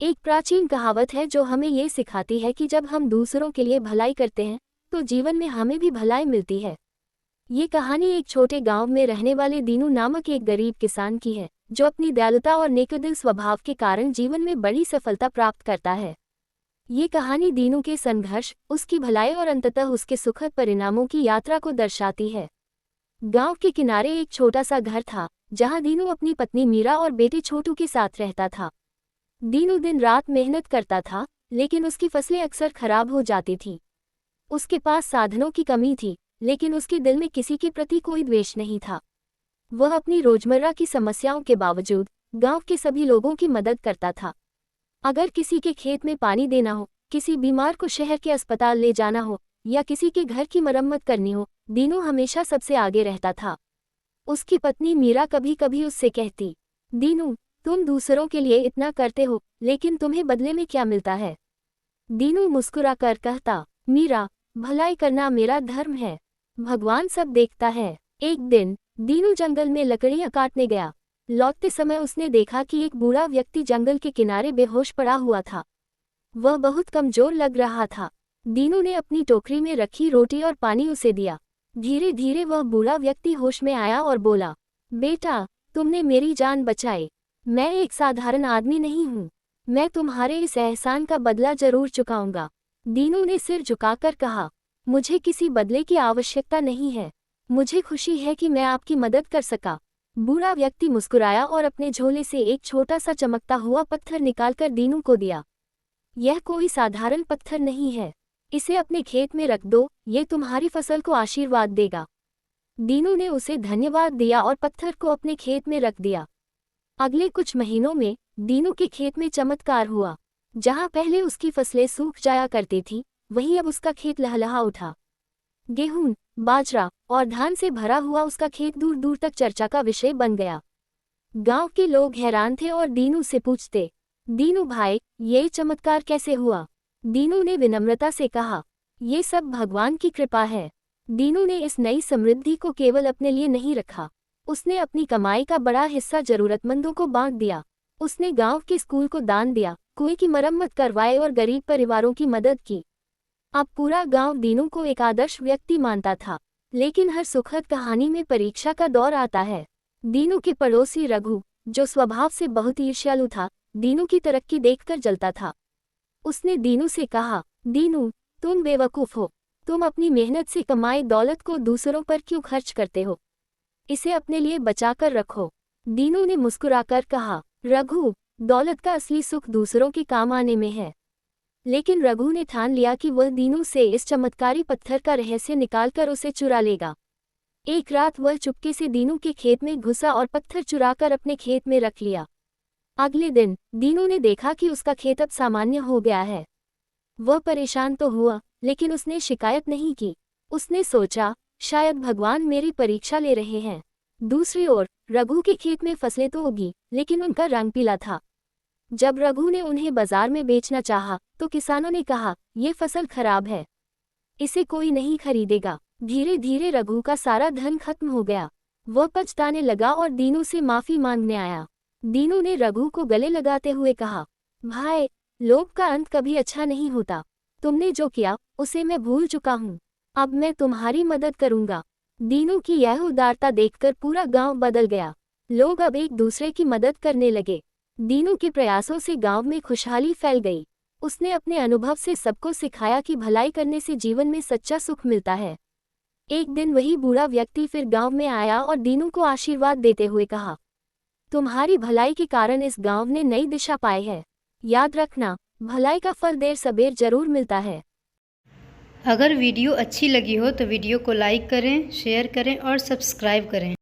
एक प्राचीन कहावत है जो हमें ये सिखाती है कि जब हम दूसरों के लिए भलाई करते हैं तो जीवन में हमें भी भलाई मिलती है। ये कहानी एक छोटे गांव में रहने वाले दीनू नामक एक गरीब किसान की है, जो अपनी दयालुता और नेकदिल स्वभाव के कारण जीवन में बड़ी सफलता प्राप्त करता है। ये कहानी दीनू के संघर्ष, उसकी भलाई और अंततः उसके सुखद परिणामों की यात्रा को दर्शाती है। गांव के किनारे एक छोटा सा घर था, जहां दीनू अपनी पत्नी मीरा और बेटे छोटू के साथ रहता था। दीनू दिन रात मेहनत करता था, लेकिन उसकी फसलें अक्सर खराब हो जाती थीं। उसके पास साधनों की कमी थी, लेकिन उसके दिल में किसी के प्रति कोई द्वेष नहीं था। वह अपनी रोजमर्रा की समस्याओं के बावजूद गांव के सभी लोगों की मदद करता था। अगर किसी के खेत में पानी देना हो, किसी बीमार को शहर के अस्पताल ले जाना हो या किसी के घर की मरम्मत करनी हो, दीनू हमेशा सबसे आगे रहता था। उसकी पत्नी मीरा कभी कभी उससे कहती, दीनू, तुम दूसरों के लिए इतना करते हो, लेकिन तुम्हें बदले में क्या मिलता है? दीनू मुस्कुराकर कहता, मीरा, भलाई करना मेरा धर्म है, भगवान सब देखता है। एक दिन दीनू जंगल में लकड़ियां काटने गया। लौटते समय उसने देखा कि एक बूढ़ा व्यक्ति जंगल के किनारे बेहोश पड़ा हुआ था। वह बहुत कमजोर लग रहा था। दीनू ने अपनी टोकरी में रखी रोटी और पानी उसे दिया। धीरे धीरे वह बूढ़ा व्यक्ति होश में आया और बोला, बेटा, तुमने मेरी जान बचाई। मैं एक साधारण आदमी नहीं हूँ, मैं तुम्हारे इस एहसान का बदला जरूर चुकाऊंगा। दीनू ने सिर झुकाकर कहा, मुझे किसी बदले की आवश्यकता नहीं है, मुझे खुशी है कि मैं आपकी मदद कर सका। बूढ़ा व्यक्ति मुस्कुराया और अपने झोले से एक छोटा सा चमकता हुआ पत्थर निकालकर दीनू को दिया। यह कोई साधारण पत्थर नहीं है, इसे अपने खेत में रख दो, ये तुम्हारी फसल को आशीर्वाद देगा। दीनू ने उसे धन्यवाद दिया और पत्थर को अपने खेत में रख दिया। अगले कुछ महीनों में दीनू के खेत में चमत्कार हुआ। जहां पहले उसकी फसलें सूख जाया करती थीं, वहीं अब उसका खेत लहलहा उठा। गेहूं, बाजरा और धान से भरा हुआ उसका खेत दूर दूर तक चर्चा का विषय बन गया। गांव के लोग हैरान थे और दीनू से पूछते, दीनू भाई, ये चमत्कार कैसे हुआ? दीनू ने विनम्रता से कहा, ये सब भगवान की कृपा है। दीनू ने इस नई समृद्धि को केवल अपने लिए नहीं रखा, उसने अपनी कमाई का बड़ा हिस्सा जरूरतमंदों को बांट दिया। उसने गांव के स्कूल को दान दिया, कुएं की मरम्मत करवाए और गरीब परिवारों की मदद की। अब पूरा गांव दीनू को एक आदर्श व्यक्ति मानता था। लेकिन हर सुखद कहानी में परीक्षा का दौर आता है। दीनू के पड़ोसी रघु, जो स्वभाव से बहुत ईर्ष्यालु था, दीनू की तरक्की देखकर जलता था। उसने दीनू से कहा, दीनू, तुम बेवकूफ हो, तुम अपनी मेहनत से कमाई दौलत को दूसरों पर क्यों खर्च करते हो? इसे अपने लिए बचाकर रखो। दीनू ने मुस्कुराकर कहा, रघु, दौलत का असली सुख दूसरों के काम आने में है। लेकिन रघु ने ठान लिया कि वह दीनू से इस चमत्कारी पत्थर का रहस्य निकालकर उसे चुरा लेगा। एक रात वह चुपके से दीनू के खेत में घुसा और पत्थर चुराकर अपने खेत में रख लिया। अगले दिन दीनू ने देखा कि उसका खेत अब सामान्य हो गया है। वह परेशान तो हुआ, लेकिन उसने शिकायत नहीं की। उसने सोचा, शायद भगवान मेरी परीक्षा ले रहे हैं। दूसरी ओर रघु के खेत में फसलें तो उगी, लेकिन उनका रंग पीला था। जब रघु ने उन्हें बाजार में बेचना चाहा, तो किसानों ने कहा, ये फसल खराब है, इसे कोई नहीं खरीदेगा। धीरे धीरे रघु का सारा धन खत्म हो गया। वह पछताने लगा और दीनू से माफी मांगने आया। दीनू ने रघु को गले लगाते हुए कहा, भाई, लोभ का अंत कभी अच्छा नहीं होता। तुमने जो किया उसे मैं भूल चुका हूँ, अब मैं तुम्हारी मदद करूंगा। दीनू की यह उदारता देखकर पूरा गांव बदल गया। लोग अब एक दूसरे की मदद करने लगे। दीनू के प्रयासों से गांव में खुशहाली फैल गई। उसने अपने अनुभव से सबको सिखाया कि भलाई करने से जीवन में सच्चा सुख मिलता है। एक दिन वही बूढ़ा व्यक्ति फिर गांव में आया और दीनू को आशीर्वाद देते हुए कहा, तुम्हारी भलाई के कारण इस गांव ने नई दिशा पाई है। याद रखना, भलाई का फल देर सबेर जरूर मिलता है। अगर वीडियो अच्छी लगी हो तो वीडियो को लाइक करें, शेयर करें और सब्सक्राइब करें।